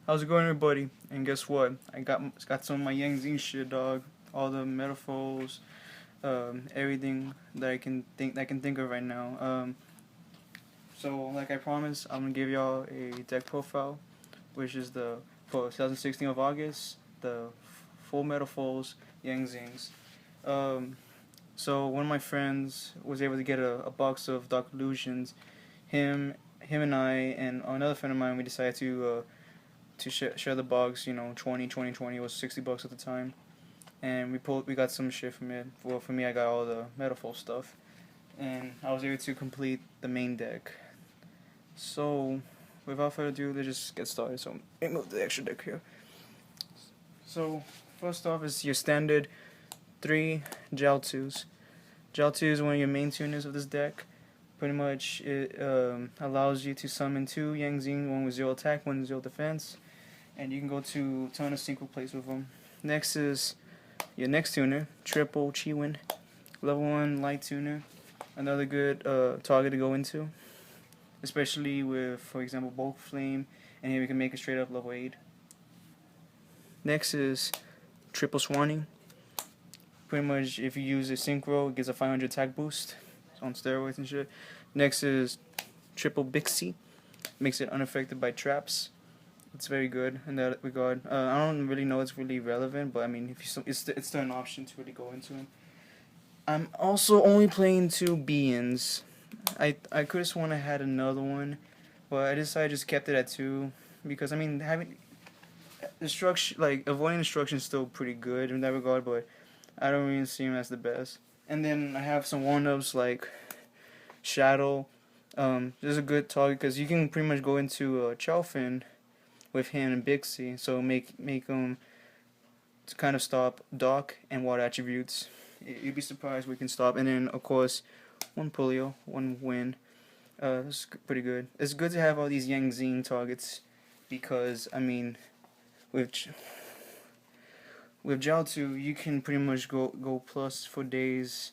How's it going, everybody? And guess what? I got some of my Yang Zing shit, dog. All the Metalfoes, everything that I can think of right now. So like I promised, I'm gonna give y'all a deck profile, which is the for 2016 of August, the full Metalfoes Yang Zings. Um, so one of my friends was able to get a box of Dark Illusions. Him and I and another friend of mine, we decided to share the box. 20 was $60 at the time, and we got some shit from it. Well, for me, I got all the Metaphor stuff, and I was able to complete the main deck. So, without further ado, let's just get started. So, let me move the extra deck here. So, first off is your standard 3 Jiaotus. Jiaotu is one of your main tuners of this deck. Pretty much, it allows you to summon 2 Yang Zing, one with 0 attack, one with 0 defense, and you can go to ton of synchro plays with them. Next is your next tuner, Triple Chiwin, level 1 light tuner. Another good target to go into, especially with, for example, Bulk Flame, and here we can make it straight up level 8. Next is Triple Swanning. Pretty much, if you use a synchro, it gives a 500 attack boost on steroids and shit. Next is Triple Bixie, makes it unaffected by traps. It's very good in that regard. I don't really know it's really relevant, but I mean, if you it's still an option to really go into it. I'm also only playing 2 Beans. I could have sworn I had another one, but I decided I just kept it at 2 because I mean having destruction, like avoiding destruction is still pretty good in that regard, but I don't really see him as the best. And then I have some one-ups like Shadow. This is a good target because you can pretty much go into Chalfin with him and Bixie, so make them to kind of stop Doc and water attributes. You'd be surprised we can stop. And then of course, 1 Polio, 1 win. It's pretty good. It's good to have all these Yang Zing targets because I mean, with Jiaotu, you can pretty much go plus for days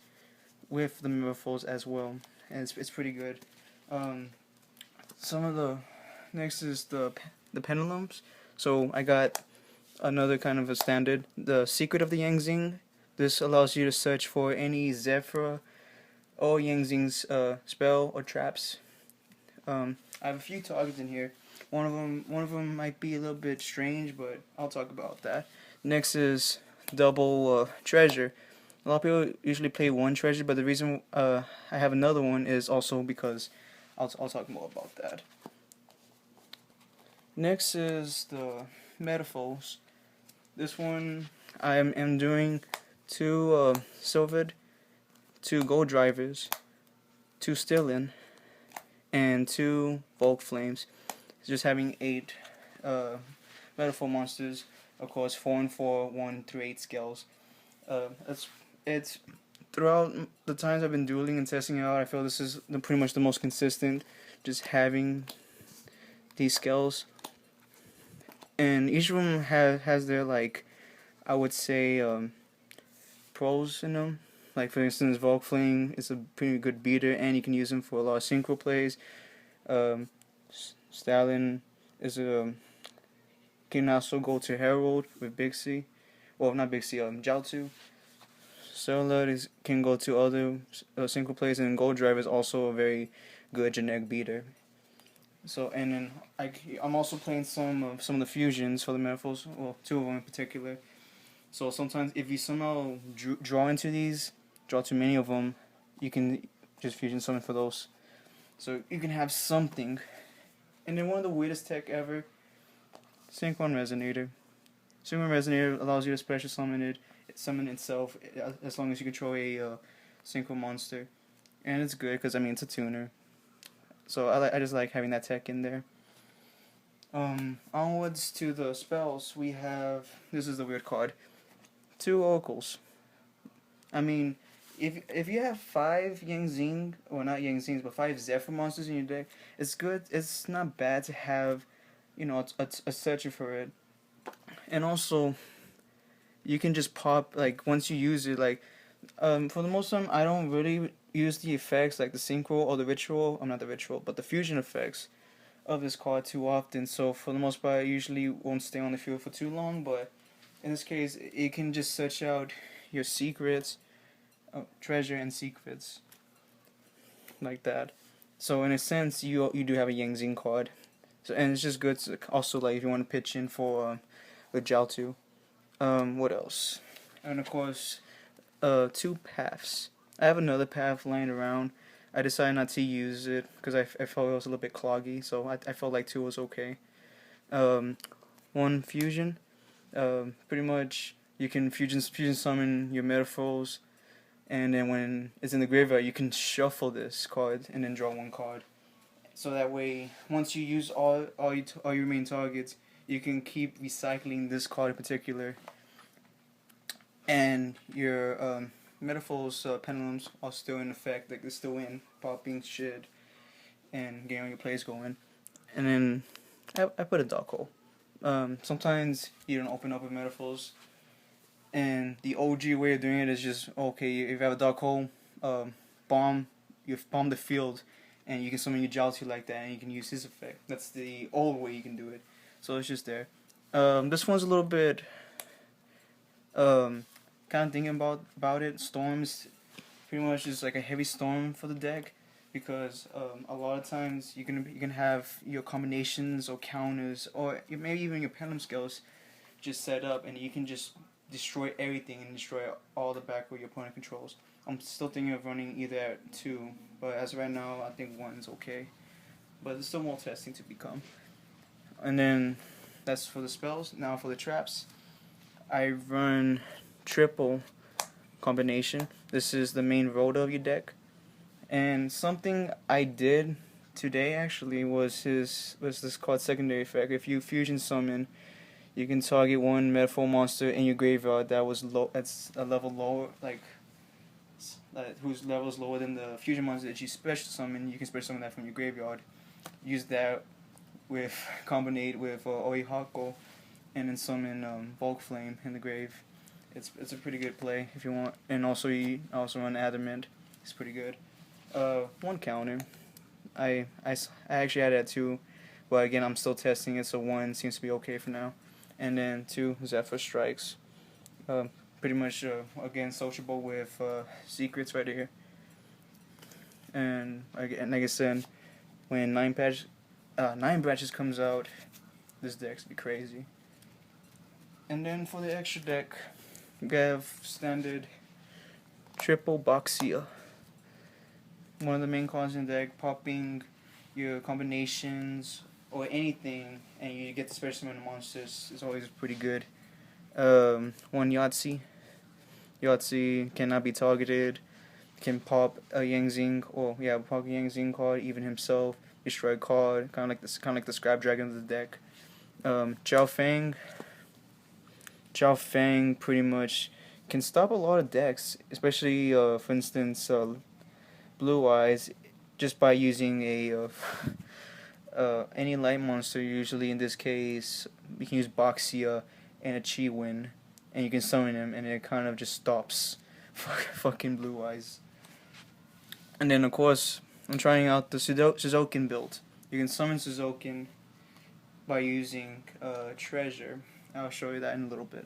with the Metalfoes as well, and it's pretty good. Some of the next is the pendulums. So I got another kind of a standard, the Secret of the Yang Zing. This allows you to search for any Zephyr or Yang Zing's spell or traps. I have a few targets in here. One of them might be a little bit strange, but I'll talk about that. Next is double treasure. A lot of people usually play 1 treasure, but the reason I have another one is also because I'll talk more about that. Next is the Metalfoes. This one I am doing 2 silvered, 2 gold drivers, 2 Stillin, and 2 Bulk Flames. Just having 8 Metalfoe monsters, of course 4 and 4, 1 through 8 scales. It's throughout the times I've been dueling and testing it out, I feel this is pretty much the most consistent. Just having these scales, and each of them has their, like, I would say pros in them. Like for instance, Volkfling is a pretty good beater, and you can use him for a lot of synchro plays. Stalin is can also go to Herald with Bixie, well not Bixie, Jiaotu. Surla can go to other synchro plays, and Gold Drive is also a very good generic beater. So, and then I'm also playing some of the fusions for the Metalfoes, well 2 of them in particular. So sometimes if you somehow draw too many of them, you can just fusion summon for those. So you can have something. And then one of the weirdest tech ever, Synchron Resonator. Synchron Resonator allows you to special summon itself as long as you control a synchro monster. And it's good because I mean it's a tuner. So I just like having that tech in there. Onwards to the spells, we have, this is the weird card, 2 Oracles. I mean, if you have 5 Yang Zing, or not Yang Zings, but 5 Zephyr monsters in your deck, it's good. It's not bad to have, a searcher for it. And also, you can just pop, like, once you use it, like, for the most time, I don't really use the effects, like the synchro or the ritual, not the ritual, but the fusion effects. of this card too often, so for the most part, I usually won't stay on the field for too long. But in this case, it can just search out your secrets, treasure, and secrets like that. So in a sense, you do have a Yang Zing card. So and it's just good to also like if you want to pitch in for with Jiaotu. What else? And of course, two paths. I have another path lying around. I decided not to use it because I felt it was a little bit cloggy, so I felt like two was okay. Um, One fusion. Pretty much you can fusion summon your Metalfoes, and then when it's in the graveyard, you can shuffle this card and then draw one card. So that way, once you use all your main targets, you can keep recycling this card in particular, and your Metaphors pendulums are still in effect, like they're still in, popping shit and getting all your plays going. And then I put a dark hole. Sometimes you don't open up with Metaphors, and the OG way of doing it is just okay. If you have a dark hole, bomb the field, and you can summon your Jiaotu like that, and you can use his effect. That's the old way you can do it. So it's just there. This one's a little bit kind of thinking about it. Storms pretty much is like a heavy storm for the deck because a lot of times you can have your combinations or counters or maybe even your pendulum skills just set up, and you can just destroy everything and destroy all the back where your opponent controls. I'm still thinking of running either 2, but as of right now I think 1 is okay. But there's still more testing to become. And then that's for the spells. Now for the traps, I run triple combination. This is the main rotor of your deck. And something I did today actually was this called secondary effect. If you fusion summon, you can target one Metalfoe monster in your graveyard that was low. That's a level lower, like whose level is lower than the fusion monster that you special summon. You can special summon that from your graveyard. Use that with combinate with Oihako, and then summon Bulk Flame in the grave. It's a pretty good play if you want. And also you also run Adamant. It's pretty good. One counter. I actually had that 2, but again I'm still testing it, so 1 seems to be okay for now. And then 2 Zephyr Strikes. Pretty much again sociable with secrets right here. And again, like I said, when 9 branches comes out, this deck's be crazy. And then for the extra deck, we have standard triple Boxia. One of the main cards in the deck, popping your combinations or anything, and you get the special summon monsters is always pretty good. One Yahtzee. Yahtzee cannot be targeted. Can pop a Yang Zing, pop a Yang Zing card, even himself, destroy a card, kind of like the Scrap Dragon of the deck. Zhao Fang pretty much can stop a lot of decks, especially for instance Blue Eyes, just by using a any light monster. Usually in this case, you can use Boxia and a Chi Win, and you can summon him, and it kind of just stops fucking Blue Eyes. And then of course, I'm trying out the Suzoken build. You can summon Suzoken by using Treasure. I'll show you that in a little bit.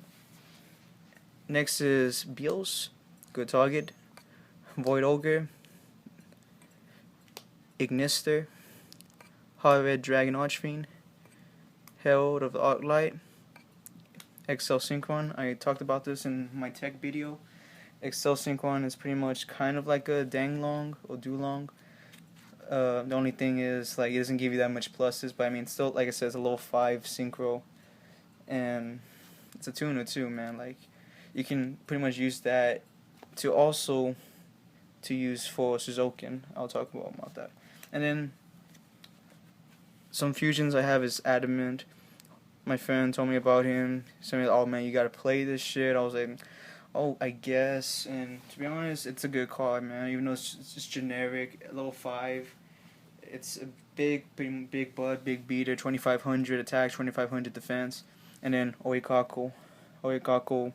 Next is Beals, good target. Void Ogre, Ignister, Hard Red Dragon Archfiend, Herald of the Arclight, Excel Synchron. I talked about this in my tech video. Excel Synchron is pretty much kind of like a Danglong or Dulong. The only thing is, like, it doesn't give you that much pluses, but I mean, still, like I said, it's a level 5 synchro, and it's a tuner too, man. Like, you can pretty much use that to use for Suzoken. I'll talk about that. And then some fusions I have is Adamant. My friend told me about him. He said, "Oh man, you gotta play this shit." I was like, "Oh, I guess." And to be honest, it's a good card, man. Even though it's just generic, level 5. It's a big bud, big beater. 2500 attack, 2500 defense. And then Oikako. Oikako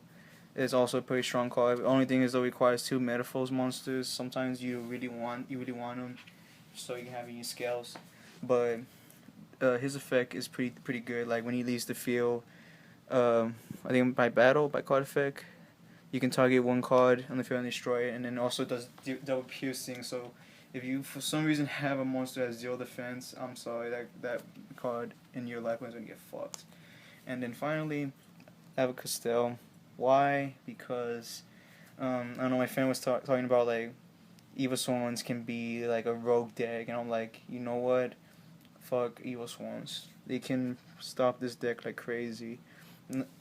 is also a pretty strong card. The only thing is, though, it requires 2 Metalfoes monsters. Sometimes you really want them, so you can have it in your scales. But his effect is pretty good. Like when he leaves the field, I think by card effect, you can target one card on the field and destroy it, and then also does double piercing. So if you for some reason have a monster that has 0 defense, I'm sorry, that card in your life is gonna get fucked. And then finally, I have a Castell. Why? Because I don't know. My friend was talking about like Evil Swans can be like a rogue deck, and I'm like, you know what? Fuck Evil Swans. They can stop this deck like crazy.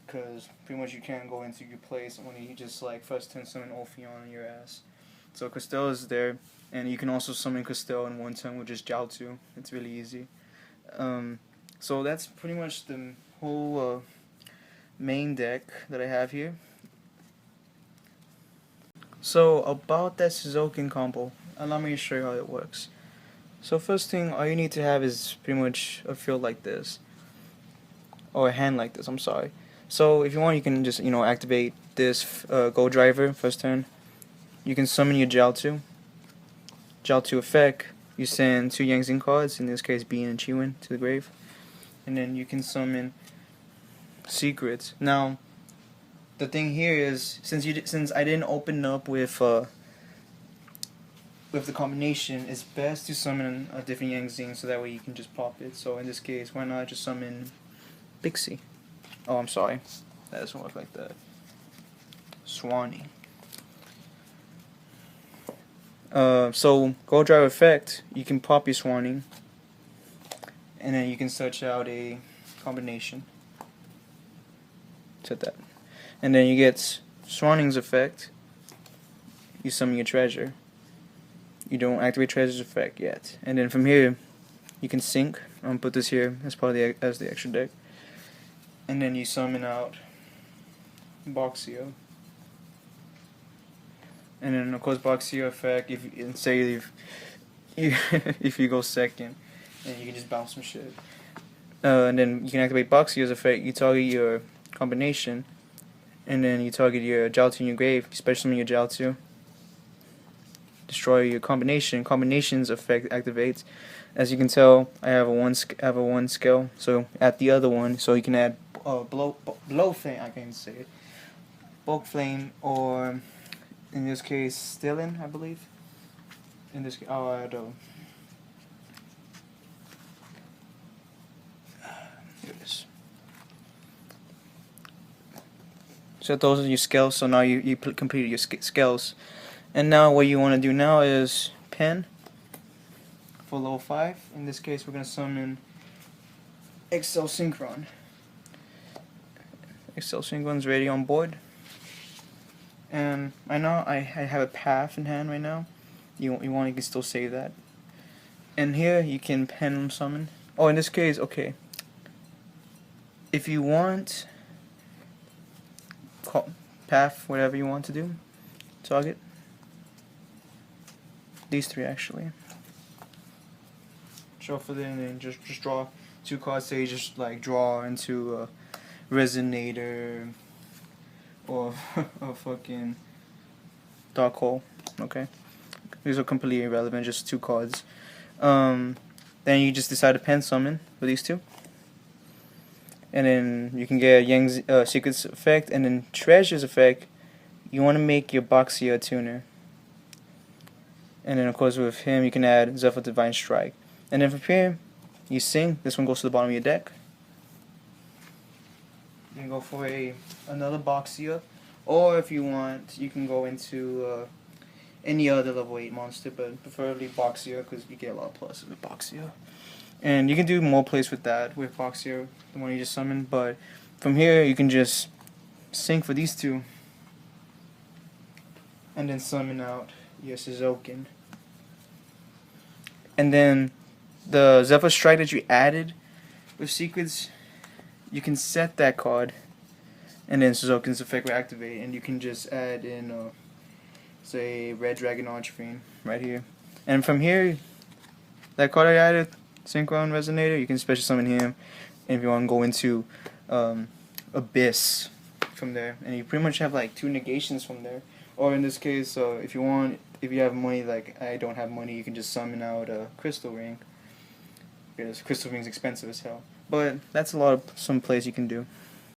Because pretty much you can't go into your place when you just like first turn summon Ophion on your ass. So Castell is there, and you can also summon Castell in one turn with just Jiaotu. It's really easy. So that's pretty much the whole main deck that I have here. So about that Suzoken combo, allow me to show you how it works. So first thing, all you need to have is pretty much a field like this. Or a hand like this, I'm sorry. So if you want, you can just, activate this Go Driver first turn. You can summon your Jiaotu. Jiaotu effect, you send 2 Yang Zing cards, in this case Bean and Chiwen, to the grave. And then you can summon secrets. Now, the thing here is, since I didn't open up with the combination, it's best to summon a different Yang Zing so that way you can just pop it. So in this case, why not just summon Pixie? Oh, I'm sorry. That doesn't work like that. Swanee. So, Gold Drive effect, you can pop your Swanee, and then you can search out a combination. Set that. And then you get Swaning's effect, you summon your treasure. You don't activate treasure's effect yet. And then from here, you can sync. I'm gonna put this here as part of the extra deck. And then you summon out Boxio. And then of course Boxio effect, if you go second, and you can just bounce some shit. And then you can activate Boxio's effect, you target your combination, and then you target your Jiaotu in your grave, special summon your Jiaotu. Destroy your combination. Combination's effect activates. As you can tell, I have a one skill. So at the other one, so you can add blow flame. I can't say it. Bulk flame, or in this case, Stillin, I believe. In this case, I don't. Here it is. So those are your skills. So now you completed your skills. And now what you want to do now is pen for level 5. In this case, we're going to summon Excel Synchron. Excel Synchron's ready on board. And I know I have a path in hand right now. You can still save that. And here you can pen summon. Oh, in this case, okay. If you want path, whatever you want to do, target. These 3 actually. Shuffle it and then just draw 2 cards. Say just like draw into a Resonator or a fucking Dark Hole. Okay, these are completely irrelevant. Just 2 cards. Then you just decide to pen summon for these 2. And then you can get Yang's Secret's effect, and then Treasure's effect. You want to make your Boxia a tuner. And then of course with him you can add Zephyr Divine Strike. And then from here, you sing. This one goes to the bottom of your deck. You can go for another Boxia, or if you want, you can go into any other level 8 monster, but preferably Boxia because you get a lot of pluses with Boxia. And you can do more plays with that, with Boxia, the one you just summoned. But from here, you can just sync for these 2, and then summon out your Suzoken. And then the Zephyr Strike that you added with secrets, you can set that card, and then Suzoken's effect will activate, and you can just add in, say, Red Dragon Archfiend right here. And from here, that card I added, Synchron Resonator, you can special summon him, and if you want to go into Abyss from there, and you pretty much have like 2 negations from there. Or in this case, if you have money, like I don't have money, you can just summon out a Crystal Ring. because crystal being's expensive as hell. But that's some plays you can do.